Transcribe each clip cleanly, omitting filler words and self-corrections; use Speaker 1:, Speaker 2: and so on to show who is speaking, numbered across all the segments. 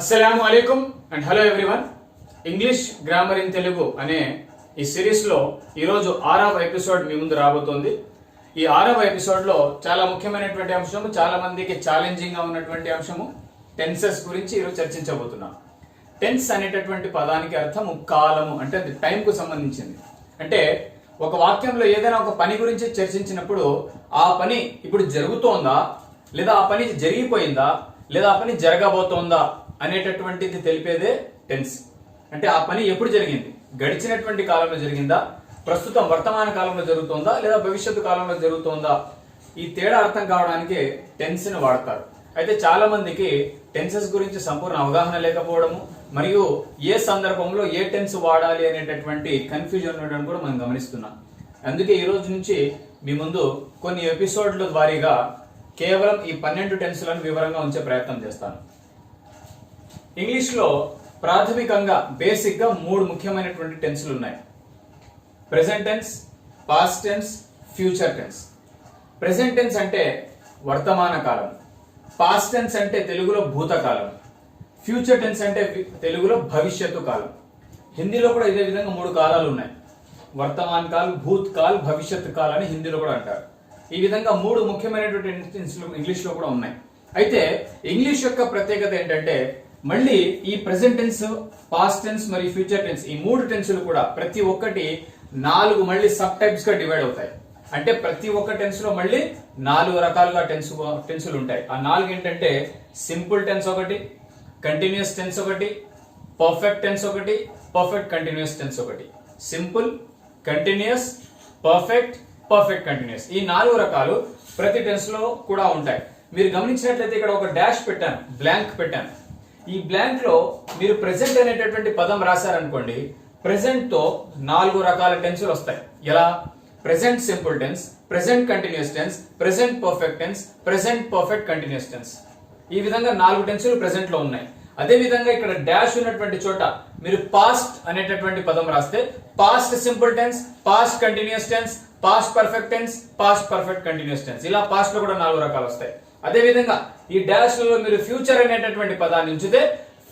Speaker 1: అస్సలాము అలైకుం and hello everyone. English grammar in Telugu అనే ఈ సిరీస్ లో ఈరోజు 6వ ఎపిసోడ్ మీ ముందు రాబోతోంది. ఈ 6వ ఎపిసోడ్ లో చాలా ముఖ్యమైనటువంటి అంశము, చాలా మందికి ఛాలెంజింగ్ గా ఉన్నటువంటి అంశము టెన్సెస్ గురించి ఈరోజు చర్చించబోతున్నాం. టెన్స్ అనేటటువంటి పదానికి అర్థము కాలము, అంటే అది టైం కు సంబంధించింది. అంటే ఒక వాక్యంలో ఏదైనా ఒక పని గురించి చర్చించినప్పుడు ఆ పని ఇప్పుడు జరుగుతోందా, లేదా ఆ పని జరిగిపోయిందా, లేదా ఆ పని జరగబోతోందా అనేటటువంటిది తెలిపేదే టెన్స్. అంటే ఆ పని ఎప్పుడు జరిగింది, గడిచినటువంటి కాలంలో జరిగిందా, ప్రస్తుతం వర్తమాన కాలంలో జరుగుతోందా, లేదా భవిష్యత్తు కాలంలో జరుగుతోందా, ఈ తేడా అర్థం కావడానికి టెన్స్ ని వాడతారు. అయితే చాలా మందికి టెన్సెస్ గురించి సంపూర్ణ అవగాహన లేకపోవడము, మరియు ఏ సందర్భంలో ఏ టెన్స్ వాడాలి అనేటటువంటి కన్ఫ్యూజన్ ఉండడం కూడా మనం గమనిస్తున్నాం. అందుకే ఈ రోజు నుంచి మీ ముందు కొన్ని ఎపిసోడ్ల వారీగా కేవలం ఈ 12 టెన్స్లను వివరంగా ఉంచే ప్రయత్నం చేస్తాను. ఇంగ్లీష్ లో ప్రాథమికంగా బేసిక్ గా 3 ముఖ్యమైనటువంటి టెన్స్లు ఉన్నాయి: present tense, past tense, future tense. Present tense అంటే వర్తమాన కాలం, పాస్ట్ టెన్స్ అంటే తెలుగులో భూతకాలం, ఫ్యూచర్ టెన్స్ అంటే తెలుగులో భవిష్యత్తు కాలం. హిందీలో కూడా ఇదే విధంగా 3 కాలాలు ఉన్నాయి: వర్తమాన కాల్, భూత్ కాల్, భవిష్యత్తు కాల్ అని హిందీలో కూడా అంటారు. ఈ విధంగా 3 ముఖ్యమైనటువంటి టెన్స్లు ఇంగ్లీష్ లో కూడా ఉన్నాయి. అయితే ఇంగ్లీష్ యొక్క ప్రత్యేకత ఏంటంటే మళ్ళీ ఈ ప్రెజెంట్ టెన్స్, పాస్ట్ టెన్స్ మరియు ఫ్యూచర్ టెన్స్, ఈ 3 టెన్సులు కూడా ప్రతి ఒక్కటి 4 మళ్ళీ సబ్ టైప్స్ గా డివైడ్ అవుతాయి. అంటే ప్రతి ఒక్క టెన్స్ లో మళ్ళీ 4 రకాలుగా టెన్సులు ఉంటాయి. ఆ 4 ఏంటంటే సింపుల్ టెన్స్ ఒకటి, కంటిన్యూస్ టెన్స్ ఒకటి, పర్ఫెక్ట్ టెన్స్ ఒకటి, పర్ఫెక్ట్ కంటిన్యూస్ టెన్స్ ఒకటి. Simple, continuous, perfect, perfect continuous, ఈ 4 రకాలు ప్రతి టెన్స్ లో కూడా ఉంటాయి. మీరు గమనించినట్లయితే ఇక్కడ ఒక డాష్ పెట్టాను, బ్లాంక్ పెట్టాను. ఈ బ్లాంక్ లో మీరు ప్రెసెంట్ అనేటటువంటి పదం రాశారనుకోండి, ప్రెసెంట్ తో 4 రకాల టెన్సులు వస్తాయి. ఎలా? Present simple tense, present continuous tense, present perfect tense, present perfect continuous tense. ఈ విధంగా 4 టెన్సులు ప్రెసెంట్ లో ఉన్నాయి. అదే విధంగా ఇక్కడ డాష్ ఉన్నటువంటి చోట మీరు పాస్ట్ అనేటటువంటి పదం రాస్తే past simple tense, past continuous tense, past perfect tense, past perfect continuous tense, ఇలా పాస్ట్ లో కూడా 4 రకాలు వస్తాయి. అదే విధంగా ఈ డాష్ లో మీరు ఫ్యూచర్ అనేటటువంటి పదాన్ని ఉంచితే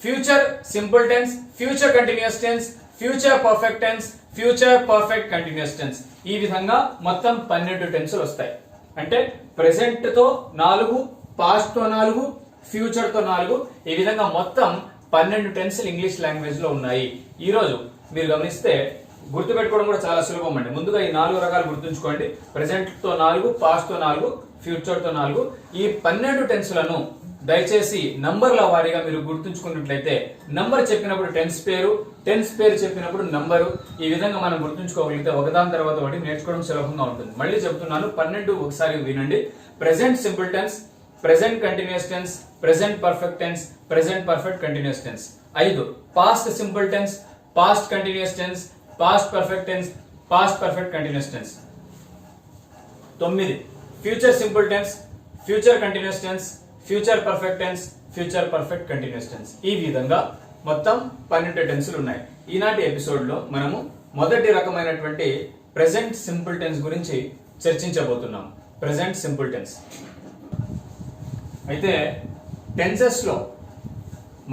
Speaker 1: future simple tense, future continuous tense, future perfect tense, future perfect continuous tense, ఈ విధంగా మొత్తం 12 టెన్సులు వస్తాయి. అంటే ప్రెసెంట్ తో 4, పాస్ట్ తో 4, ఫ్యూచర్ తో 4, ఈ విధంగా మొత్తం 12 టెన్సులు ఇంగ్లీష్ లాంగ్వేజ్ లో ఉన్నాయి. ఈ రోజు మీరు గమనిస్తే గుర్తుపెట్టుకోవడం కూడా చాలా సులభం అండి. ముందుగా ఈ 4 రకాలు గుర్తుంచుకోండి: ప్రెసెంట్ తో 4, పాస్ట్ తో 4, ఫ్యూచర్ తో 4. ఈ 12 టెన్సులను దయచేసి నంబర్ల వారీగా మీరు గుర్తుంచుకున్నట్లయితే, నంబర్ చెప్పినప్పుడు టెన్స్ పేరు, టెన్స్ పేరు చెప్పినప్పుడు నంబరు, ఈ విధంగా మనం గుర్తుంచుకోగలిగితే ఒకదాని తర్వాత ఒకటి నేర్చుకోవడం సులభంగా ఉంటుంది. మళ్ళీ చెప్తున్నాను, 12 ఒకసారి వినండి. Present simple tense, present continuous tense, present perfect tense, present perfect continuous tense. 5 past simple tense, past continuous tense, past perfect tense, past perfect continuous tense. 9 future simple tense, future continuous tense, future perfect tense, future perfect continuous tense. ఈ విధంగా మొత్తం 12 టెన్సులు ఉన్నాయి. ఈనాటి episode లో మనము మొదటి రకమైనటువంటి present simple tense గురించి చర్చించబోతున్నాం. Present simple tense. అయితే టెన్సెస్ లో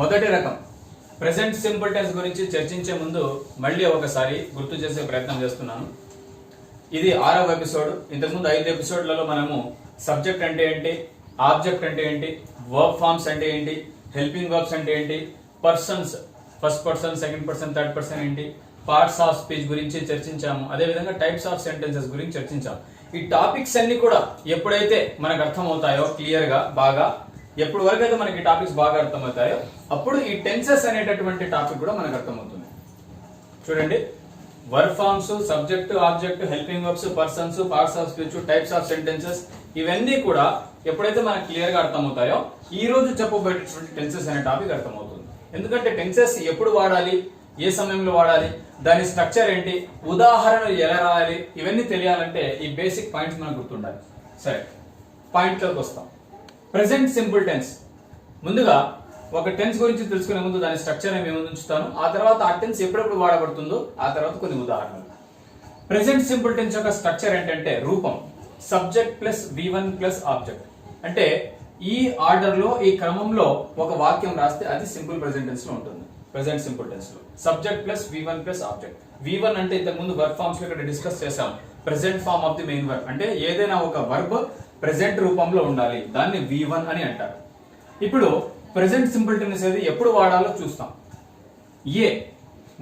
Speaker 1: మొదటి రకం ప్రెసెంట్ సింపుల్ టెన్స్ గురించి చర్చించే ముందు మళ్ళీ ఒకసారి గుర్తు చేసే ప్రయత్నం చేస్తున్నాను. ఇది 6వ ఎపిసోడ్. ఇంతకుముందు 5 ఎపిసోడ్లలో మనము సబ్జెక్ట్ అంటే ఏంటి, ఆబ్జెక్ట్ అంటే ఏంటి, వర్బ్ ఫార్మ్స్ అంటే ఏంటి, హెల్పింగ్ వర్బ్స్ అంటే ఏంటి, persons, first person, second person, third person ఏంటి, పార్ట్స్ ఆఫ్ స్పీచ్ గురించి చర్చించాము. అదే విధంగా టైప్స్ ఆఫ్ సెంటెన్సెస్ గురించి చర్చించాము. ఈ టాపిక్స్ అన్ని కూడా ఎప్పుడైతే మనకు అర్థమవుతాయో క్లియర్ గా, బాగా ఎప్పుడు వరకు అయితే మనకి టాపిక్స్ బాగా అర్థమవుతాయో అప్పుడు ఈ టెన్సెస్ అనేటటువంటి టాపిక్ కూడా మనకు అర్థమవుతుంది. చూడండి, verb forms, subject, object, helping verbs, persons, parts of speech, types of sentences, ఇవన్నీ కూడా ఎప్పుడైతే మనకు క్లియర్ గా అర్థమవుతాయో ఈ రోజు చెప్పబోయేటటువంటి టెన్సెస్ అనే టాపిక్ అర్థమవుతుంది. ఎందుకంటే టెన్సెస్ ఎప్పుడు వాడాలి, ఏ సమయంలో వాడాలి, దాని స్ట్రక్చర్ ఏంటి, ఉదాహరణలు ఎలా రాయాలి, ఇవన్నీ తెలియాలంటే ఈ బేసిక్ పాయింట్స్ మనకు గుర్తుండాలి. సరే, పాయింట్ లోకి వస్తాం. Present simple tense. ముందుగా ఒక టెన్స్ గురించి తెలుసుకునే ముందు దాని స్ట్రక్చర్ మేము ఉంచుతాను. ఆ తర్వాత ఆ టెన్స్ ఎప్పుడెప్పుడు వాడబడుతుందో ఆ తర్వాత కొన్ని ఉదాహరణలు. ప్రెసెంట్ సింపుల్ టెన్స్ యొక్క స్ట్రక్చర్ ఏంటంటే రూపం subject plus V1 plus object. అంటే ఈ ఆర్డర్ లో, ఈ క్రమంలో ఒక వాక్యం రాస్తే అది సింపుల్ ప్రెసెంట్ టెన్స్ లో ఉంటుంది. ప్రెసెంట్ సింపుల్ టెన్స్ లో subject plus V1 plus object. V1 అంటే ఇంతకు ముందు వర్బ్ ఫార్మ్స్ లో ఇక్కడ డిస్కస్ చేసాం. Present form of the main verb అంటే ఏదైనా ఒక వర్బ్ ప్రెసెంట్ రూపంలో ఉండాలి, దాన్ని V1 అని అంటారు. ఇప్పుడు ప్రెసెంట్ సింపుల్ టెన్స్ అనేది ఎప్పుడు వాడాలో చూస్తాం. ఏ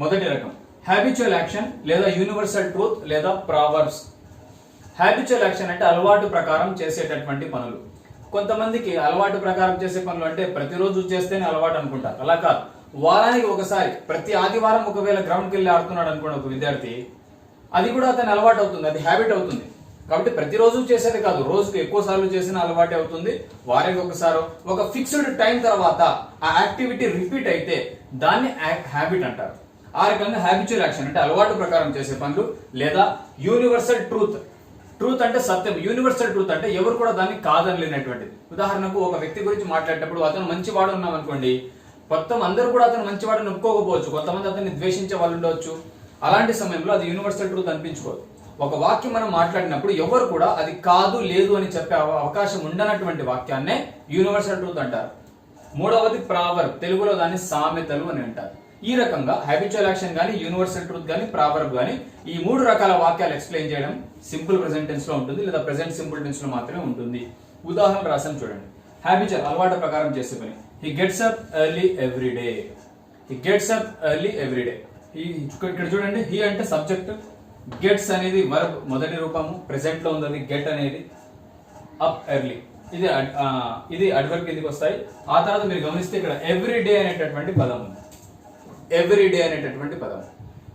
Speaker 1: మొదటి రకం హ్యాబిచువల్ యాక్షన్ లేదా యూనివర్సల్ ట్రూత్ లేదా ప్రావర్బ్స్. హ్యాబిచువల్ యాక్షన్ అంటే అలవాటు ప్రకారం చేసేటటువంటి పనులు. కొంతమందికి అలవాటు ప్రకారం చేసే పనులు అంటే ప్రతిరోజు చేస్తేనే అలవాటు అనుకుంటారు. అలా కాదు, వారానికి ఒకసారి, ప్రతి ఆదివారం ఒకవేళ గ్రౌండ్కి వెళ్ళి ఆడుతున్నాడు అనుకోండి ఒక విద్యార్థి, అది కూడా అతని అలవాటు అవుతుంది, అది హ్యాబిట్ అవుతుంది. కాబట్టి ప్రతిరోజు చేసేది కాదు, రోజుకు ఎక్కువ సార్లు చేసిన అలవాటే అవుతుంది. వారానికి ఒకసారి ఒక ఫిక్స్డ్ టైం తర్వాత ఆ యాక్టివిటీ రిపీట్ అయితే దాన్ని హ్యాబిట్ అంటారు. ఆ రకంగా హ్యాబిచువల్ యాక్షన్ అంటే అలవాటు ప్రకారం చేసే పనులు. లేదా యూనివర్సల్ ట్రూత్. ట్రూత్ అంటే సత్యం, యూనివర్సల్ ట్రూత్ అంటే ఎవరు కూడా దాన్ని కాదనలేనటువంటిది. ఉదాహరణకు ఒక వ్యక్తి గురించి మాట్లాడేటప్పుడు అతను మంచివాడు ఉన్నాం అనుకోండి, మొత్తం అందరూ కూడా అతను మంచివాడని ఒప్పుకోకపోవచ్చు, కొంతమంది అతన్ని ద్వేషించే వాళ్ళు ఉండవచ్చు. అలాంటి సమయంలో అది యూనివర్సల్ ట్రూత్ అనిపించుకోదు. ఒక వాక్యం మనం మాట్లాడినప్పుడు ఎవరు కూడా అది కాదు లేదు అని చెప్పే అవకాశం ఉండనటువంటి వాక్యాన్నే యూనివర్సల్ ట్రూత్ అంటారు. మూడవది ప్రావర్బ్, తెలుగులో దాన్ని సామెతలు అని అంటారు. ఈ రకంగా హ్యాబిచువల్ యాక్షన్ గానీ, యూనివర్సల్ ట్రూత్ గానీ, ప్రావర్బ్ గానీ ఈ మూడు రకాల వాక్యాలు ఎక్స్ప్లెయిన్ చేయడం సింపుల్ ప్రెసెంట్ టెన్స్ లో ఉంటుంది, లేదా ప్రెసెంట్ సింపుల్ టెన్స్ లో మాత్రమే ఉంటుంది. ఉదాహరణ రాసాను చూడండి. హ్యాబిచువల్ అలవాటు ప్రకారం చేసే పని. He gets up early every day. He gets up early every day. ఇక్కడ చూడండి, హీ అంటే సబ్జెక్ట్, గెట్స్ అనేది వర్బ్ మొదటి రూపము, ప్రెసెంట్ లో ఉంది గెట్ అనేది, అప్ ఎర్లీ ఇది అడ్వర్బ్ కిందకి వస్తాయి. ఆ తర్వాత మీరు గమనిస్తే ఇక్కడ ఎవ్రీ డే అనేటటువంటి పదం ఉంది. ఎవ్రీ డే అనేటటువంటి పదం,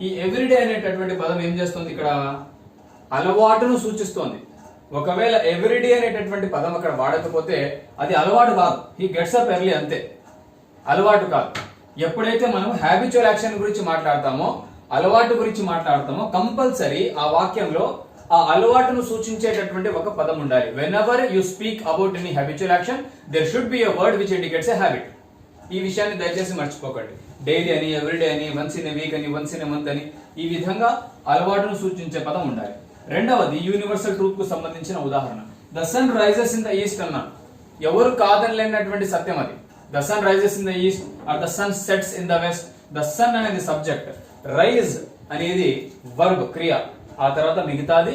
Speaker 1: ఈ ఎవ్రీ డే అనేటటువంటి పదం ఏం చేస్తుంది, ఇక్కడ అలవాటును సూచిస్తోంది. ఒకవేళ ఎవ్రీ డే అనేటటువంటి పదం అక్కడ వాడకపోతే అది అలవాటు కాదు, హీ గెట్స్ అప్ ఎర్లీ అంతే, అలవాటు కాదు. ఎప్పుడైతే మనం హ్యాబిచువల్ యాక్షన్ గురించి మాట్లాడతామో, అలవాటు గురించి మాట్లాడతామో, కంపల్సరీ ఆ వాక్యంలో ఆ అలవాటును సూచించేటటువంటి ఒక పదం ఉండాలి. Whenever you speak about any habitual action there should be a word which indicates a habit. ఈ విషయాన్ని దయచేసి మర్చిపోకండి. డైలీ అని, ఎవ్రీడే అని, వన్స్ ఇన్ ఎ వీక్ అని, వన్స్ ఇన్ ఎ మంత్ అని, ఈ విధంగా అలవాటును సూచించే పదం ఉండాలి. రెండవది యూనివర్సల్ ట్రూత్ కు సంబంధించిన ఉదాహరణ. The sun rises in the east అన్నాను, ఎవరు కాదనలేనటువంటి సత్యం అది. The sun rises in the east or the sun sets in the west. The sun అనేది సబ్జెక్ట్, రైజ్ అనేది వర్బ్ క్రియ, ఆ తర్వాత మిగతాది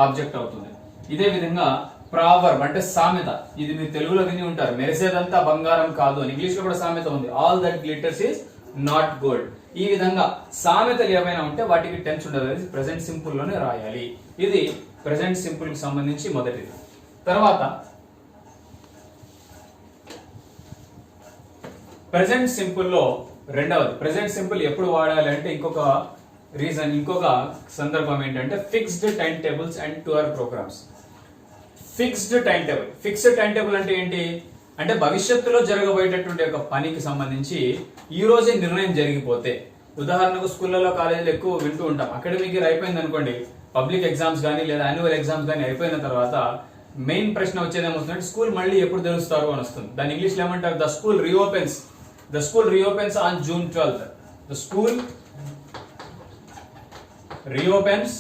Speaker 1: ఆబ్జెక్ట్ అవుతుంది. ఇదే విధంగా ప్రావర్బ్ అంటే సామెత, ఇది మీరు తెలుగులో విని ఉంటారు, మెరిసేదంతా బంగారం కాదు అని. ఇంగ్లీష్ లో కూడా సామెత ఉంది, all that glitters is not gold. ఈ విధంగా సామెతలు ఏమైనా ఉంటే వాటికి టెన్స్ ఉండదు, అది ప్రెసెంట్ సింపుల్ లోనే రాయాలి. ఇది ప్రెసెంట్ సింపుల్ కి సంబంధించి మొదటిది. తర్వాత ప్రెసెంట్ సింపుల్ లో రెండవది, ప్రెసెంట్ సింపుల్ ఎప్పుడు వాడాలి అంటే ఇంకొక రీజన్, ఇంకొక సందర్భం ఏంటంటే fixed time tables and tour programmes. Fixed time table. Fixed time table అంటే ఏంటి అంటే భవిష్యత్తులో జరగబోయేటటువంటి ఒక పనికి సంబంధించి ఈ రోజే నిర్ణయం జరిగిపోతే, ఉదాహరణకు స్కూళ్ళలో కాలేజీలో ఎక్కువ వింటూ ఉంటాం, అకాడమిక్ ఇయర్ అయిపోయింది అనుకోండి, పబ్లిక్ ఎగ్జామ్స్ కానీ లేదా యాన్యువల్ ఎగ్జామ్స్ కానీ అయిపోయిన తర్వాత మెయిన్ ప్రశ్న వచ్చేది ఏమవుతుందంటే స్కూల్ మళ్ళీ ఎప్పుడు తెరుస్తారు అని వస్తుంది. దాని ఇంగ్లీష్ లో ఏమంటారు, the school reopens. The school reopens on June 12th. The school reopens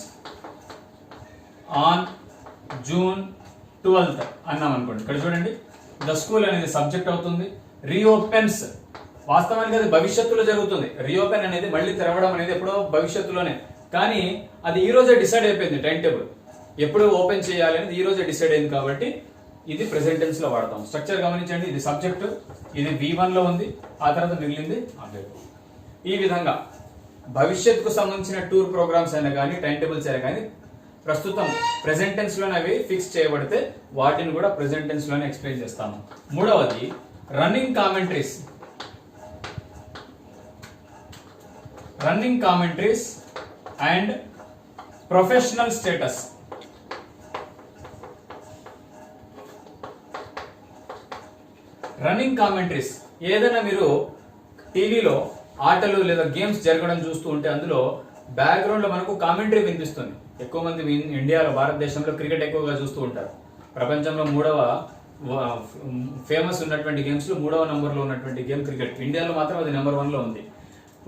Speaker 1: on June 12th అన్నాం అనుకోండి. ఇక్కడ చూడండి, ద స్కూల్ అనేది సబ్జెక్ట్ అవుతుంది, రీఓపెన్స్ వాస్తవానికి అది భవిష్యత్తులో జరుగుతుంది. రీఓపెన్ అనేది మళ్ళీ తెరవడం అనేది ఎప్పుడో భవిష్యత్తులోనే, కానీ అది ఈ రోజే డిసైడ్ అయిపోయింది. టైం టేబుల్ ఎప్పుడు ఓపెన్ చేయాలి అనేది ఈ రోజే డిసైడ్ అయింది, కాబట్టి ఇది ప్రెసెంట్ టెన్స్ లో వాడతాం. స్ట్రక్చర్ గమనించండి, ఇది సబ్జెక్ట్, ఇది V1 లో ఉంది, ఆ తర్వాత మిగిలింది ఆబ్జెక్ట్. ఈ విధంగా భవిష్యత్తుకు సంబంధించిన టూర్ ప్రోగ్రామ్స్ అయినా కానీ, టైం టేబుల్స్ అయినా కానీ ప్రస్తుతం ప్రెసెంట్ టెన్స్ లోనే అవి ఫిక్స్ చేయబడితే వాటిని కూడా ప్రెసెంట్ టెన్స్ లోనే ఎక్స్ప్లెయిన్ చేస్తాము. మూడవది running commentaries. Running commentaries and professional status. Running commentaries, ఏదైనా మీరు టీవీలో ఆటలు లేదా గేమ్స్ జరగడం చూస్తూ ఉంటే అందులో బ్యాక్గ్రౌండ్ లో మనకు కామెంటరీ వినిపిస్తుంది. ఎక్కువ మంది ఇండియాలో, భారతదేశంలో క్రికెట్ ఎక్కువగా చూస్తూ ఉంటారు. ప్రపంచంలో మూడవ ఫేమస్ ఉన్నటువంటి గేమ్స్ లో 3వ నంబర్ లో ఉన్నటువంటి గేమ్ క్రికెట్. ఇండియాలో మాత్రం అది నెంబర్ 1 లో ఉంది.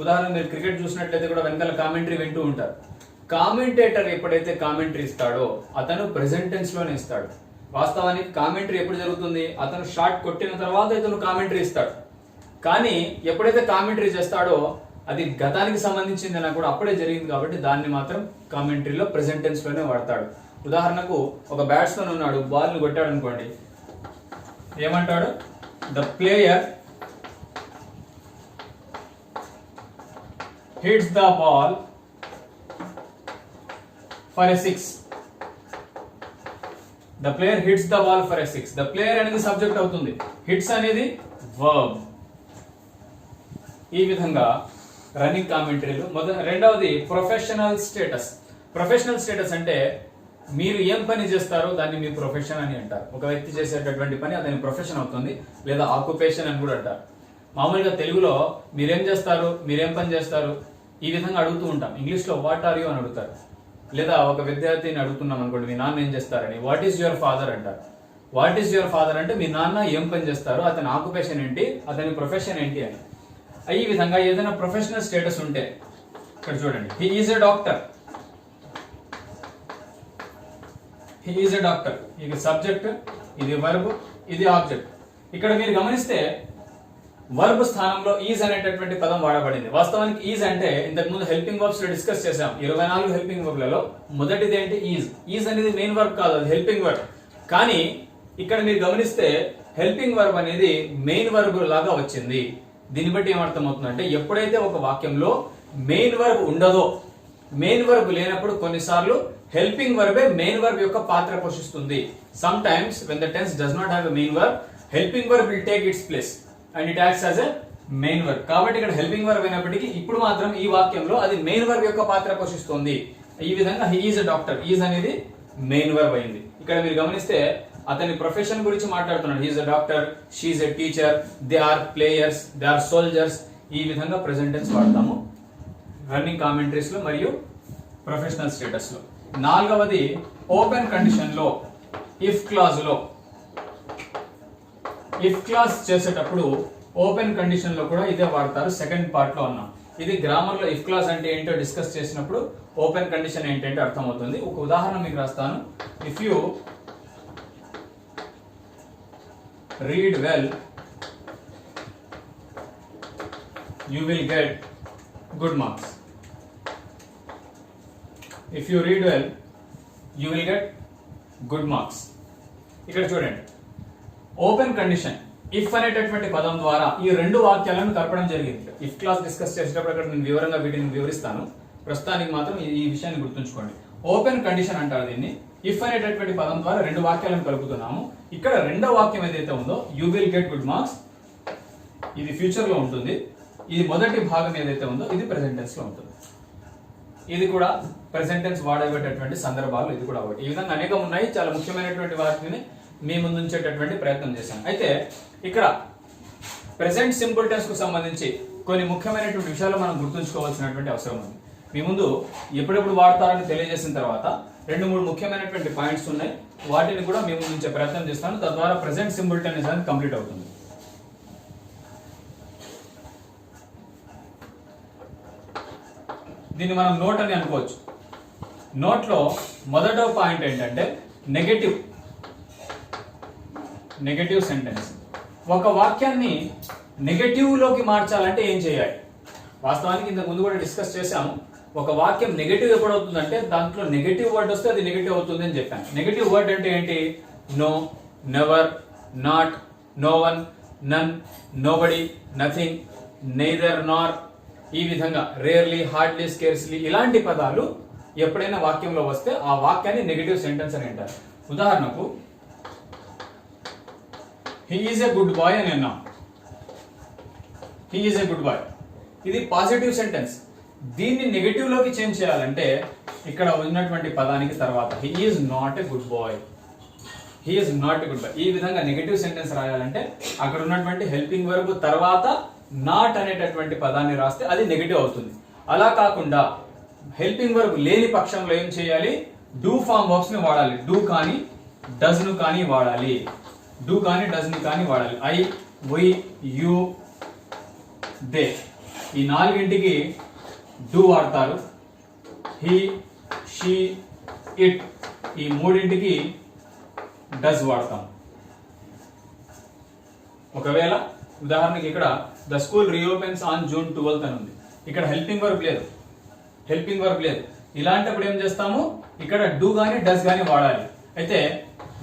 Speaker 1: ఉదాహరణ మీరు క్రికెట్ చూసినట్లయితే కూడా వెనకాల కామెంటరీ వింటూ ఉంటారు. కామెంటేటర్ ఎప్పుడైతే కామెంటరీ ఇస్తాడో అతను ప్రెసెంట్ టెన్స్ లోనే ఇస్తాడు. వాస్తవానికి కామెంటరీ ఎప్పుడు జరుగుతుంది, అతను షాట్ కొట్టిన తర్వాత ఇతను కామెంటరీ ఇస్తాడు. కానీ ఎప్పుడైతే కామెంటరీ చేస్తాడో అది గతానికి సంబంధించింది కూడా అప్పుడే జరిగింది కాబట్టి దాన్ని మాత్రం కామెంటరీలో ప్రెసెంట్ టెన్స్ లోనే వాడతాడు. ఉదాహరణకు ఒక బ్యాట్స్మెన్ ఉన్నాడు, బాల్ ని కొట్టాడు అనుకోండి, ఏమంటాడు? The player hits the ball for a 6. The player hits the ball for a 6. The player అనేది సబ్జెక్ట్ అవుతుంది, హిట్స్ అనేది వర్బ్. ఈ విధంగా రన్నింగ్ కామెంటరీలు. రెండవది ప్రొఫెషనల్ స్టేటస్. ప్రొఫెషనల్ స్టేటస్ అంటే మీరు ఏం పని చేస్తారో దాన్ని మీ ప్రొఫెషన్ అని అంటారు. ఒక వ్యక్తి చేసేటటువంటి పని అతని ప్రొఫెషన్ అవుతుంది, లేదా ఆక్యుపేషన్ అని కూడా అంటారు. మామూలుగా తెలుగులో మీరేం చేస్తారు, మీరేం పని చేస్తారు, ఈ విధంగా అడుగుతూ ఉంటాం. ఇంగ్లీష్ లో వాట్ ఆర్ యూ అని అడుగుతారు. లేదా ఒక విద్యార్థిని అడుగుతున్నాం అనుకోండి, మీ నాన్న ఏం చేస్తారని, వాట్ ఈస్ యువర్ ఫాదర్ అంటారు. వాట్ ఈస్ యువర్ ఫాదర్ అంటే మీ నాన్న ఏం పని చేస్తారు, అతని ఆక్యుపేషన్ ఏంటి, అతని ప్రొఫెషన్ ఏంటి అని. ఈ విధంగా ఏదైనా ప్రొఫెషనల్ స్టేటస్ ఉంటే ఇక్కడ చూడండి, he is a doctor. He is a doctor, ఇది సబ్జెక్ట్, ఇది వర్బ్, ఇది ఆబ్జెక్ట్. ఇక్కడ మీరు గమనిస్తే వర్బ్ స్థానంలో ఈజ్ అనేటటువంటి పదం వాడబడింది. వాస్తవానికి ఈజ్ అంటే ఇంతకు ముందు హెల్పింగ్ వర్బ్స్ లో డిస్కస్ చేసాం. 24 హెల్పింగ్ వర్బ్లలో మొదటిది ఏంటి? ఈజ్. ఈజ్ అనేది మెయిన్ వర్బ్ కాదు, అది హెల్పింగ్ వర్బ్. కానీ ఇక్కడ మీరు గమనిస్తే హెల్పింగ్ వర్బ్ అనేది మెయిన్ వర్బ్ లాగా వచ్చింది. దీన్ని బట్టి ఏమర్థం అవుతుందంటే ఎప్పుడైతే ఒక వాక్యంలో మెయిన్ వర్బ్ ఉండదో, మెయిన్ వర్బ్ లేనప్పుడు కొన్నిసార్లు హెల్పింగ్ వర్బే మెయిన్ వర్బ్ యొక్క పాత్ర పోషిస్తుంది. Sometimes when the tense does not have a main verb, helping verb will take its place and it acts as a main verb. కాబట్టి ఇక్కడ helping verb అయినప్పటికీ ఇప్పుడు మాత్రం ఈ వాక్యంలో అది మెయిన్ వర్బ్ యొక్క పాత్ర పోషిస్తుంది. ఈ విధంగా he is a doctor, is అనేది మెయిన్ వర్బ్ అయింది. ఇక్కడ మీరు గమనిస్తే అతని ప్రొఫెషన్ గురించి మాట్లాడుతున్నాడు. He is a doctor, she is a teacher, they are players, they are soldiers. ఈ విధంగా ప్రెసెంట్ టెన్స్ వాడతాము రన్నింగ్ కామెంటరీస్ లో మరియు ప్రొఫెషనల్ స్టేటస్ లో. నాలుగవది ఓపెన్ కండిషన్ లో, ఇఫ్ క్లాజ్ లో. ఇఫ్ క్లాజ్ చేసేటప్పుడు ఓపెన్ కండిషన్ లో కూడా ఇదే వాడతారు. సెకండ్ పార్ట్ లో ఉన్నాం. ఇది గ్రామర్ లో ఇఫ్ క్లాజ్ అంటే ఏంటో డిస్కస్ చేసినప్పుడు ఓపెన్ కండిషన్ ఏంటంటే అర్థమవుతుంది. ఒక ఉదాహరణ మీకు రాస్తాను. If you read well, you will get good marks. If you read well, you will get good marks. ఇక్కడ చూడండి, ఓపెన్ కండిషన్ ఇఫ్ అనేటటువంటి పదం ద్వారా ఈ రెండు వాక్యాలను కలపడం జరిగింది. ఇఫ్ క్లాస్ డిస్కస్ చేసేటప్పుడు అక్కడ నేను వివరంగా వీటిని వివరిస్తాను. ప్రస్తుతానికి మాత్రం ఈ విషయాన్ని గుర్తుంచుకోండి. ఓపెన్ కండిషన్ అంటారు దీన్ని. ఇఫ్ అనేటటువంటి పదం ద్వారా రెండు వాక్యాలను కలుపుతున్నాము. ఇక్కడ రెండో వాక్యం ఏదైతే ఉందో you will get good marks, ఇది ఫ్యూచర్ లో ఉంటుంది. ఇది మొదటి భాగం ఏదైతే ఉందో ఇది ప్రెసెంట్ టెన్స్ లో ఉంటుంది. ఇది కూడా ప్రెసెంట్ టెన్స్ వాడేటటువంటి సందర్భాలు ఇది కూడా ఒకటి. ఈ విధంగా అనేకం ఉన్నాయి. చాలా ముఖ్యమైనటువంటి వాటిని మీ ముందు ఉంచేటటువంటి ప్రయత్నం చేశాను. అయితే ఇక్కడ ప్రెసెంట్ సింపుల్ టెన్స్ కు సంబంధించి కొన్ని ముఖ్యమైనటువంటి విషయాలు మనం గుర్తుంచుకోవాల్సినటువంటి అవసరం ఉంది. మీ ముందు ఎప్పుడెప్పుడు వాడతారని తెలియజేసిన తర్వాత 2-3 ముఖ్యమైనటువంటి పాయింట్స్ ఉన్నాయి. వాటిని కూడా మీ ముందు ఉంచే ప్రయత్నం చేస్తాను. తద్వారా ప్రెసెంట్ సింపుల్ టెన్స్ అనేది కంప్లీట్ అవుతుంది. దీన్ని మనం నోట్ అని అనుకోవచ్చు. నోట్ లో మొదటో పాయింట్ ఏంటంటే నెగటివ్ సెంటెన్స్. ఒక వాక్యాన్ని నెగటివ్ లోకి మార్చాలంటే ఏం చేయాలి? వాస్తవానికి ఇంతకు ముందు కూడా డిస్కస్ చేశాము. ఒక వాక్యం నెగటివ్ ఎప్పుడు అవుతుందంటే దాంట్లో నెగటివ్ వర్డ్ వస్తే అది నెగటివ్ అవుతుంది అని చెప్పాను. నెగటివ్ వర్డ్ అంటే ఏంటి? No, never, not, no one, none, nobody, nothing, neither, nor, ఈ విధంగా రేర్లీ, హార్డ్లీ, స్కేర్స్లీ ఇలాంటి పదాలు ఎప్పుడైనా వాక్యంలో వస్తే ఆ వాక్యాన్ని నెగటివ్ సెంటెన్స్ అని అంటారు. ఉదాహరణకు he is a good boy అని అన్నాం. He is a good boy, ఇది పాజిటివ్ సెంటెన్స్. దీన్ని నెగటివ్ లోకి చేంజ్ చేయాలంటే ఇక్కడ ఉన్నటువంటి పదానికి తర్వాత he is not a good boy, he is not a good boy, ఈ విధంగా నెగటివ్ సెంటెన్స్ రాయాలంటే అక్కడ ఉన్నటువంటి హెల్పింగ్ వర్బ్ తర్వాత నాట్ అనేటటువంటి పదాన్ని రాస్తే అది నెగటివ్ అవుతుంది. అలా కాకుండా హెల్పింగ్ వర్బ్ లేని పక్షంలో ఏం చేయాలి? డూ ఫార్మ్ వర్బ్స్ ని వాడాలి. డూ కానీ డస్ ను కానీ వాడాలి. డూ కానీ డస్ ను కానీ వాడాలి. ఐ, వి, యు, దే ఈ నాలుగింటికి డూ వాడతారు. హీ, షీ, ఇట్ ఈ మూడింటికి డస్ వాడతాం. ఒకవేళ ఉదాహరణకి ఇక్కడ the school reopens on June 12 అని ఉంది, ఇక్కడ హెల్పింగ్ వర్బ్ లేదు. ఇలాంటప్పుడు ఏం చేస్తాము, ఇక్కడ డూ గానీ డస్ గానీ వాడాలి. అయితే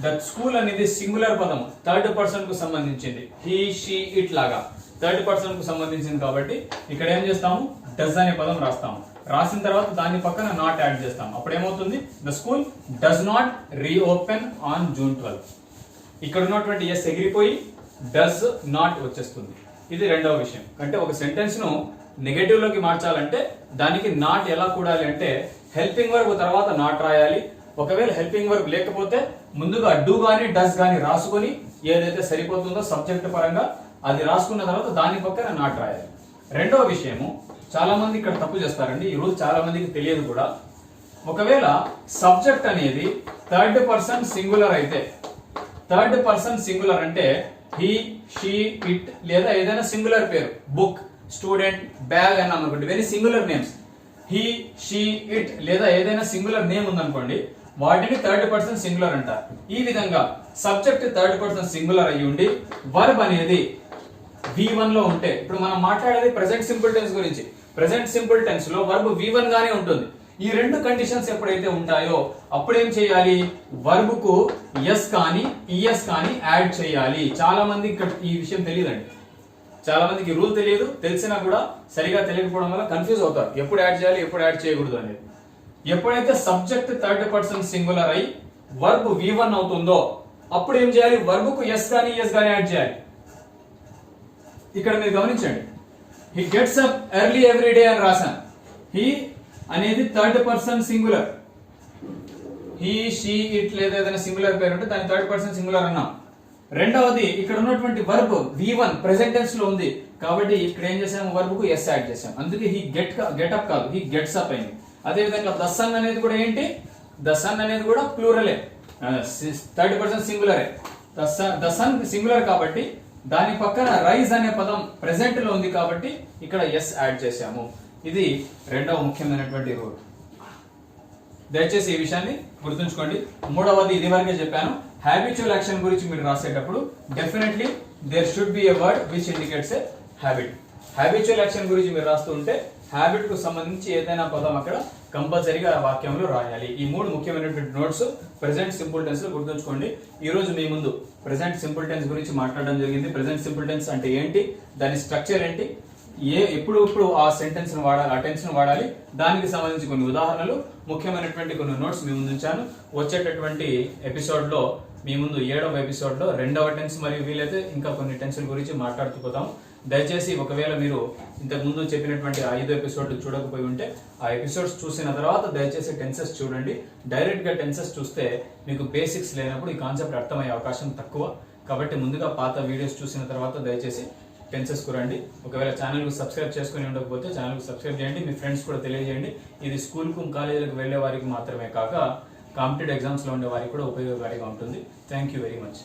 Speaker 1: ద స్కూల్ అనేది సింగులర్ పదం, థర్డ్ పర్సన్ కు సంబంధించింది, హీ షీ ఇట్ లాగా థర్డ్ పర్సన్ కు సంబంధించింది కాబట్టి ఇక్కడ ఏం చేస్తాము, డస్ అనే పదం రాస్తాము. రాసిన తర్వాత దాని పక్కన నాట్ యాడ్ చేస్తాం. అప్పుడు ఏమవుతుంది, the school days not reopen on June 12. ఇక్కడ ఉన్నటువంటి ఎస్ ఎగిరిపోయి డస్ నాట్ వచ్చేస్తుంది. ఇది రెండవ విషయం. అంటే ఒక సెంటెన్స్ ను నెగటివ్ లోకి మార్చాలంటే దానికి నాట్ ఎలా కూడాలి అంటే హెల్పింగ్ వర్బ్ తర్వాత నాట్ రాయాలి. ఒకవేళ హెల్పింగ్ వర్బ్ లేకపోతే ముందుగా డూ గానీ డస్ గానీ రాసుకొని ఏదైతే సరిపోతుందో సబ్జెక్ట్ పరంగా అది రాసుకున్న తర్వాత దాని పక్కన నాట్ రాయాలి. రెండవ విషయము, చాలా మంది ఇక్కడ తప్పు చేస్తారండి, ఈ రూల్ చాలా మందికి తెలియదు కూడా. ఒకవేళ సబ్జెక్ట్ అనేది థర్డ్ పర్సన్ సింగులర్ అయితే, థర్డ్ పర్సన్ సింగులర్ అంటే హీ షీ ఇట్ లేదా ఏదైనా సింగులర్ పేరు, బుక్, స్టూడెంట్, బ్యాగ్ అని అనుకోండి, very singular names, he she it లేదా ఏదైనా సింగులర్ నేమ్ ఉందనుకోండి, వాటిని థర్డ్ పర్సన్ సింగులర్ అంటారు. ఈ విధంగా సబ్జెక్ట్ థర్డ్ పర్సన్ సింగులర్ అయ్యి ఉండి వర్బ్ అనేది V1 లో ఉంటే, ఇప్పుడు మనం మాట్లాడేది ప్రెసెంట్ సింపుల్ టెన్స్ గురించి, ప్రెసెంట్ సింపుల్ టెన్స్ లో వర్బ్ V1 గానే ఉంటుంది. ఈ రెండు కండిషన్స్ ఎప్పుడైతే ఉంటాయో అప్పుడు ఏం చేయాలి, వర్బ్ కు ఎస్ కానీ ఈఎస్ కానీ యాడ్ చేయాలి. చాలా మంది ఇక్కడ ఈ విషయం తెలియదండి, చాలా మందికి రూల్ తెలియదు, తెలిసినా కూడా సరిగా తెలియకపోవడం వల్ల కన్ఫ్యూజ్ అవుతారు, ఎప్పుడు యాడ్ చేయాలి ఎప్పుడు యాడ్ చేయకూడదు అనేది. ఎప్పుడైతే సబ్జెక్ట్ థర్డ్ పర్సన్ సింగులర్ అయి వర్బ్ V1 అవుతుందో అప్పుడు ఏం చేయాలి, వర్బ్ కు ఎస్ కానీ ఈఎస్ కానీ యాడ్ చేయాలి. ఇక్కడ మీరు గమనించండి, he gets up early every day అని రాశాను. హీ అనేది third person singular, he she it లేదా ఏదైనా సింగులర్ పేరు ఉంటే దాని థర్డ్ పర్సన్ సింగులర్ అన్నాం. రెండవది ఇక్కడ ఉన్నటువంటి వర్బ్ V1 ప్రెసెంట్ టెన్స్ లో ఉంది కాబట్టి ఇక్కడ ఏం చేసాము, వర్బ్ కు ఎస్ యాడ్ చేసాం. అందుకే హీ గెట్ అప్ కాదు, హీ గెట్స్ అప్ అయింది. అదే విధంగా ద సన్ అనేది కూడా ఏంటి, ద సన్ అనేది కూడా ప్లూరలే, థర్డ్ పర్సన్ సింగులరే. ద సన్ సింగులర్ కాబట్టి దాని పక్కన రైజ్ అనే పదం ప్రెసెంట్ లో ఉంది కాబట్టి ఇక్కడ ఎస్ యాడ్ చేసాము. ఇది రెండవ ముఖ్యమైనటువంటి రూల్. దయచేసి ఈ విషయాన్ని గుర్తుంచుకోండి. మూడవది ఇది వరకే చెప్పాను, హ్యాబిచువల్ యాక్షన్ గురించి మీరు రాసేటప్పుడు definitely there should be a word which indicates a habit. Habitual action గురించి మీరు రాస్తూ ఉంటే హ్యాబిట్ కు సంబంధించి ఏదైనా పదం అక్కడ కంపల్సరీగా ఆ వాక్యంలో రాయాలి. ఈ మూడు ముఖ్యమైనటువంటి నోట్స్ ప్రెసెంట్ సింపుల్ టెన్స్ లో గుర్తుంచుకోండి. ఈ రోజు మీ ముందు ప్రెసెంట్ సింపుల్ టెన్స్ గురించి మాట్లాడడం జరిగింది. ప్రెసెంట్ సింపుల్ టెన్స్ అంటే ఏంటి, దాని స్ట్రక్చర్ ఏంటి, ఎప్పుడు ఆ సెంటెన్స్ ను వాడాలి, ఆ టెన్స్ ను వాడాలి, దానికి సంబంధించి కొన్ని ఉదాహరణలు, ముఖ్యమైనటువంటి కొన్ని నోట్స్ మీ ముందు ఉంచాను. వచ్చేటటువంటి ఎపిసోడ్ లో మీ ముందు 7వ ఎపిసోడ్ లో 2వ టెన్స్ మరియు వీలైతే ఇంకా కొన్ని టెన్స్ల గురించి మాట్లాడుతూ పోతాం. దయచేసి ఒకవేళ మీరు ఇంతకు ముందు చెప్పినటువంటి 5 ఎపిసోడ్లు చూడకపోయి ఉంటే ఆ ఎపిసోడ్స్ చూసిన తర్వాత దయచేసి టెన్సెస్ చూడండి. డైరెక్ట్ గా టెన్సెస్ చూస్తే మీకు బేసిక్స్ లేనప్పుడు ఈ కాన్సెప్ట్ అర్థమయ్యే అవకాశం తక్కువ. కాబట్టి ముందుగా పాత వీడియోస్ చూసిన తర్వాత దయచేసి టెన్సెస్ కు రండి. ఒకవేళ ఛానల్ కు సబ్స్క్రైబ్ చేసుకుని ఉండకపోతే ఛానల్ కు సబ్స్క్రైబ్ చేయండి, మీ ఫ్రెండ్స్ కూడా తెలియజేయండి. ఇది స్కూల్ కు కాలేజీలకు వెళ్లే వారికి మాత్రమే కాక కాంపిటేటివ్ ఎగ్జామ్స్ లో ఉండే వారికి కూడా ఉపయోగకారిగా ఉంటుంది. Thank you very much.